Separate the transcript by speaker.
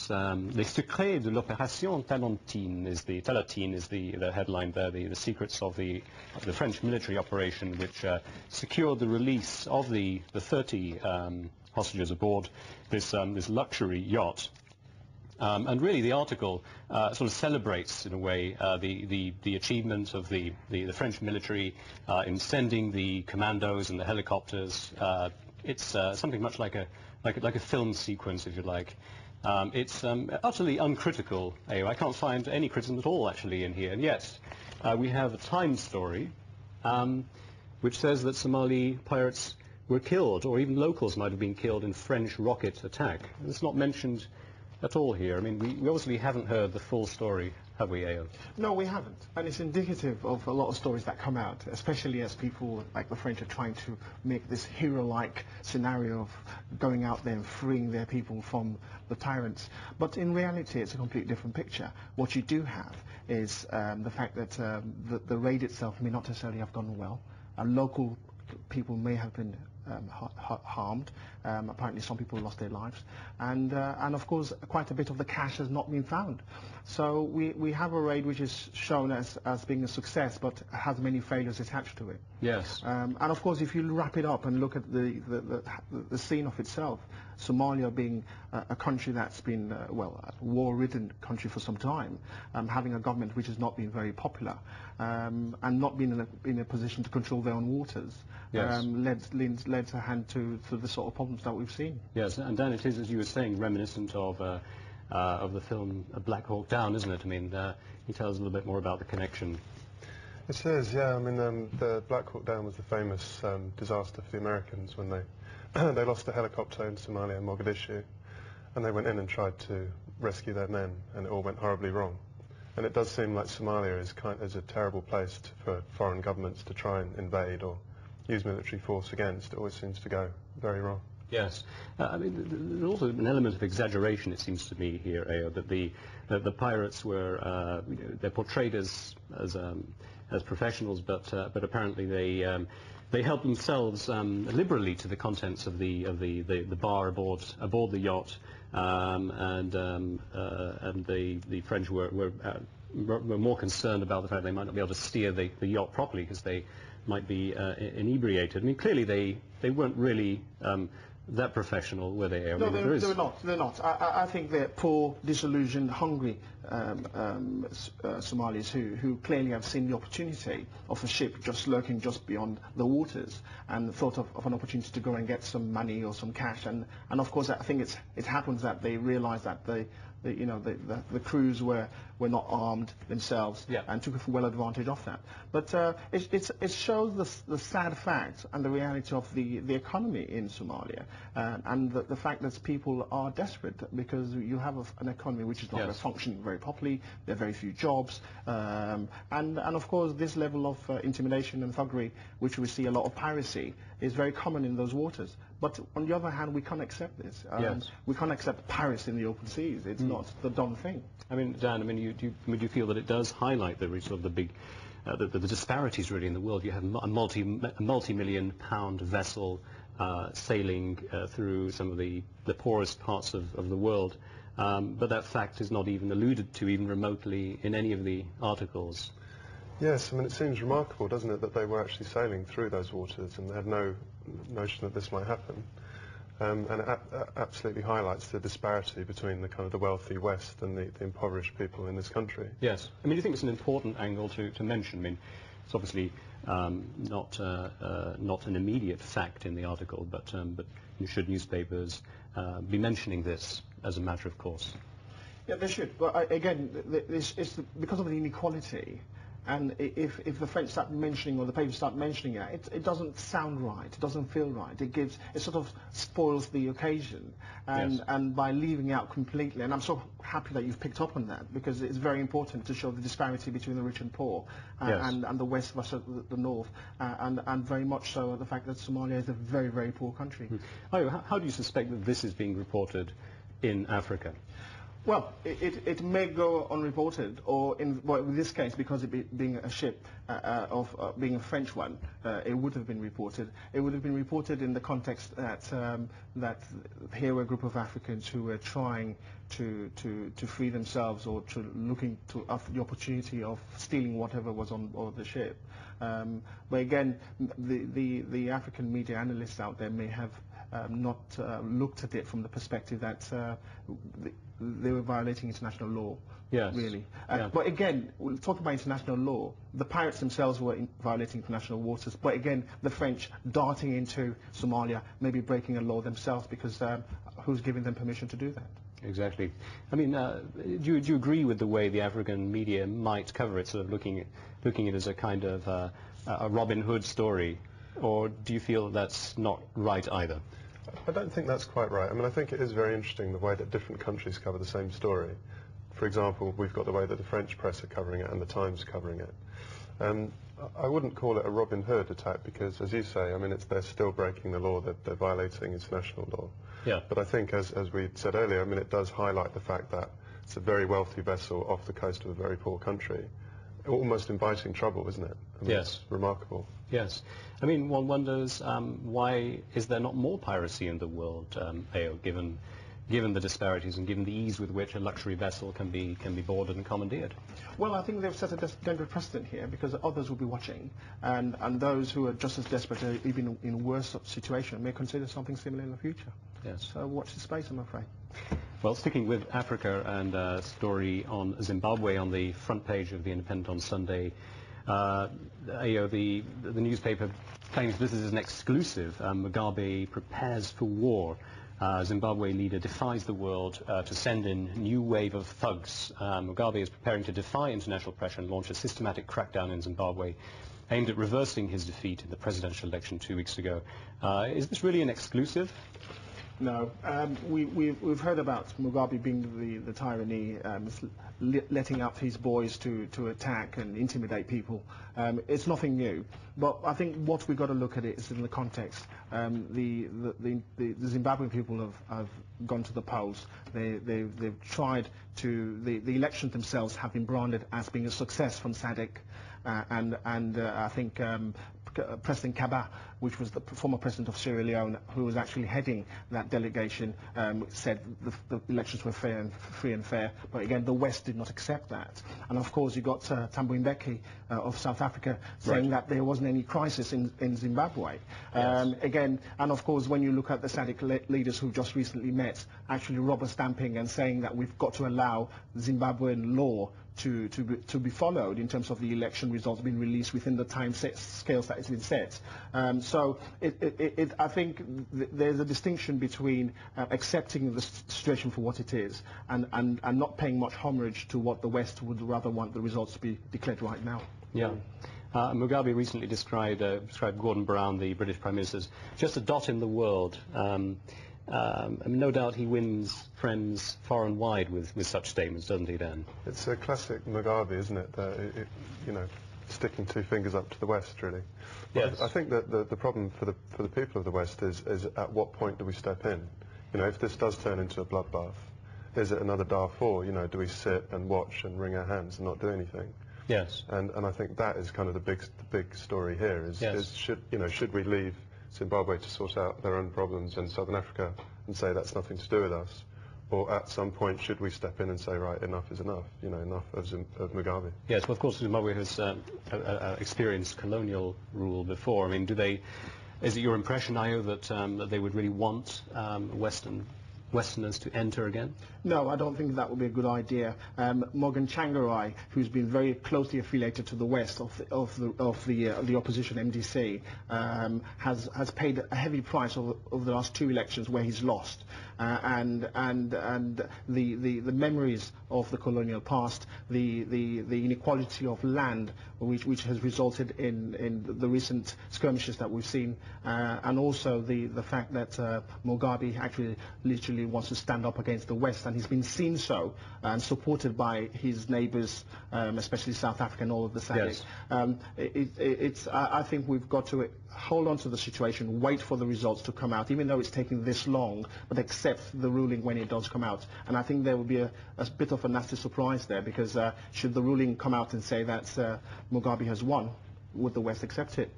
Speaker 1: it's Les Secrets de l'Opération Talatine is the headline there, the secrets of the French military operation which secured the release of the 30 hostages aboard this luxury yacht. And really the article sort of celebrates, in a way, the achievement of the French military in sending the commandos and the helicopters. It's something much like a film sequence, if you like. It's utterly uncritical. I can't find any criticism at all, actually, in here. And yet, we have a Times story which says that Somali pirates were killed, or even locals might have been killed in French rocket attack. And it's not mentioned at all here. I mean, we obviously haven't heard the full story, have we, Ayo?
Speaker 2: No, we haven't. And it's indicative of a lot of stories that come out, especially as people like the French are trying to make this hero-like scenario of going out there and freeing their people from the tyrants. But in reality, it's a completely different picture. What you do have is the fact that the raid itself may not necessarily have gone well. Local people may have been harmed. Apparently some people lost their lives, and of course quite a bit of the cash has not been found. So we have a raid which is shown as being a success, but has many failures attached to it.
Speaker 1: Yes.
Speaker 2: And of course, if you wrap it up and look at the scene of itself, Somalia being a country that's been a war-ridden country for some time, having a government which has not been very popular, and not been in a position to control their own waters,
Speaker 1: yes.
Speaker 2: led a hand to the sort of problems that we've seen.
Speaker 1: Yes, and Dan, it is, as you were saying, reminiscent of the film Black Hawk Down, isn't it? I mean, can you tell us a little bit more about the connection?
Speaker 3: It is, yeah. I mean, the Black Hawk Down was the famous disaster for the Americans when they lost a helicopter in Somalia, Mogadishu, and they went in and tried to rescue their men, and it all went horribly wrong. And it does seem like Somalia is a terrible place for foreign governments to try and invade or use military force against. It always seems to go very wrong.
Speaker 1: Yes. I mean, there's also an element of exaggeration, it seems to me, here, Ayo, that the pirates were they're portrayed as professionals, but apparently they help themselves liberally to the contents of the bar aboard the yacht, and the French were more concerned about the fact they might not be able to steer the yacht properly because they might be inebriated. I mean, clearly they weren't really that professional, were they?
Speaker 2: No, they're not. They're not. I think they're poor, disillusioned, hungry Somalis who clearly have seen the opportunity of a ship just lurking just beyond the waters and thought of an opportunity to go and get some money or some cash. And of course, I think it happens that they realise that the crews were not armed themselves,
Speaker 1: yeah,
Speaker 2: and took well advantage of that. But it shows the sad fact and the reality of the economy in Somalia, and the fact that people are desperate because you have an economy which is not
Speaker 1: yes.
Speaker 2: functioning very properly. There are very few jobs, and of course this level of intimidation and thuggery, which we see a lot of piracy, is very common in those waters. But on the other hand, we can't accept this.
Speaker 1: Yes.
Speaker 2: We can't accept piracy in the open seas. It's not the done thing.
Speaker 1: I mean, Dan, I mean, do you feel that it does highlight the sort of the big, the disparities really in the world? You have a multi-million-pound vessel sailing through some of the poorest parts of the world, but that fact is not even alluded to even remotely in any of the articles.
Speaker 3: Yes, I mean, it seems remarkable, doesn't it, that they were actually sailing through those waters and they had no notion that this might happen. And it absolutely highlights the disparity between the kind of the wealthy West and the impoverished people in this country.
Speaker 1: Yes. I mean, do you think it's an important angle to mention? I mean, it's obviously not an immediate fact in the article, but should newspapers be mentioning this as a matter of course?
Speaker 2: Yeah, they should. But again, it's because of the inequality. And if the French start mentioning or the papers start mentioning it doesn't sound right. It doesn't feel right. It sort of spoils the occasion.
Speaker 1: Yes.
Speaker 2: And by leaving out completely, and I'm so happy that you've picked up on that because it's very important to show the disparity between the rich and poor,
Speaker 1: yes.
Speaker 2: and the West versus the North, and very much so the fact that Somalia is a very, very poor country.
Speaker 1: Oh, how do you suspect that this is being reported in Africa?
Speaker 2: Well, it may go unreported, or in this case, because being a ship being a French one, it would have been reported. It would have been reported in the context that here were a group of Africans who were trying to free themselves, or to looking to the opportunity of stealing whatever was on board the ship. But again, the African media analysts out there may have not looked at it from the perspective that they were violating international law.
Speaker 1: Yes.
Speaker 2: Really.
Speaker 1: Yeah.
Speaker 2: But again, we'll talk about international law. The pirates themselves were violating international waters. But again, the French darting into Somalia, maybe breaking a law themselves, because who's giving them permission to do that?
Speaker 1: Exactly. I mean, do you agree with the way the African media might cover it, sort of looking at it as a kind of a Robin Hood story, or do you feel that's not right either?
Speaker 3: I don't think that's quite right. I mean, I think it is very interesting the way that different countries cover the same story. For example, we've got the way that the French press are covering it and the Times covering it. I wouldn't call it a Robin Hood attack because, as you say, I mean, they're still breaking the law, they're violating international law.
Speaker 1: Yeah.
Speaker 3: But I think, as we said earlier, I mean, it does highlight the fact that it's a very wealthy vessel off the coast of a very poor country, almost inviting trouble, isn't it? I mean,
Speaker 1: Yes.
Speaker 3: It's remarkable.
Speaker 1: Yes. I mean, one wonders why is there not more piracy in the world, Ao, given the disparities and given the ease with which a luxury vessel can be boarded and commandeered?
Speaker 2: Well, I think they've set a dangerous precedent here, because others will be watching, and those who are just as desperate, even in worse situation, may consider something similar in the future.
Speaker 1: Yes.
Speaker 2: So watch the space, I'm afraid.
Speaker 1: Well, sticking with Africa and a story on Zimbabwe on the front page of The Independent on Sunday, the newspaper claims this is an exclusive. Mugabe prepares for war. Zimbabwe leader defies the world to send in new wave of thugs. Mugabe is preparing to defy international pressure and launch a systematic crackdown in Zimbabwe aimed at reversing his defeat in the presidential election 2 weeks ago. Is this really an exclusive?
Speaker 2: No. We've heard about Mugabe being the tyranny, letting up his boys to attack and intimidate people. It's nothing new. But I think what we've got to look at it is in the context. The Zimbabwean people have gone to the polls. They've tried to... The elections themselves have been branded as being a success from SADC. And I think President Kaba, which was the former president of Sierra Leone, who was actually heading that delegation, said the elections were free and fair. But again, the West did not accept that. And of course, you got Thabo Mbeki of South Africa saying that there wasn't any crisis in Zimbabwe.
Speaker 1: Yes.
Speaker 2: Again, and of course, when you look at the SADC leaders who just recently met, actually rubber stamping and saying that we've got to allow Zimbabwean law to be followed in terms of the election results being released within the time scales that it's been set. So I think there's a distinction between accepting the situation for what it is and not paying much homage to what the West would rather want the results to be declared right now.
Speaker 1: Yeah. Mugabe recently described Gordon Brown, the British Prime Minister, as just a dot in the world. No doubt he wins friends far and wide with such statements, doesn't he, Dan?
Speaker 3: It's a classic Mugabe, isn't it? Sticking two fingers up to the West, really.
Speaker 1: Yes.
Speaker 3: I think that the problem for the people of the West is at what point do we step in? If this does turn into a bloodbath, is it another Darfur? Do we sit and watch and wring our hands and not do anything?
Speaker 1: Yes.
Speaker 3: And I think that is kind of the big story here. Should we leave Zimbabwe to sort out their own problems in Southern Africa and say that's nothing to do with us? Or at some point should we step in and say, right, enough is enough, enough of Mugabe?
Speaker 1: Yes, well, of course, Zimbabwe has experienced colonial rule before. I mean, is it your impression, Ayo, that they would really want Westerners to enter again?
Speaker 2: No, I don't think that would be a good idea. Morgan Tsvangirai, who's been very closely affiliated to the West of the opposition MDC, has paid a heavy price over the last two elections where he's lost. And the memories of the colonial past, the inequality of land, which has resulted in the recent skirmishes that we've seen, and also the fact that Mugabe actually literally really wants to stand up against the West, and he's been seen so and supported by his neighbours, especially South Africa and all of the SADC.
Speaker 1: Yes.
Speaker 2: I think we've got to hold on to the situation, wait for the results to come out, even though it's taking this long, but accept the ruling when it does come out. And I think there will be a bit of a nasty surprise there, because should the ruling come out and say that Mugabe has won, would the West accept it?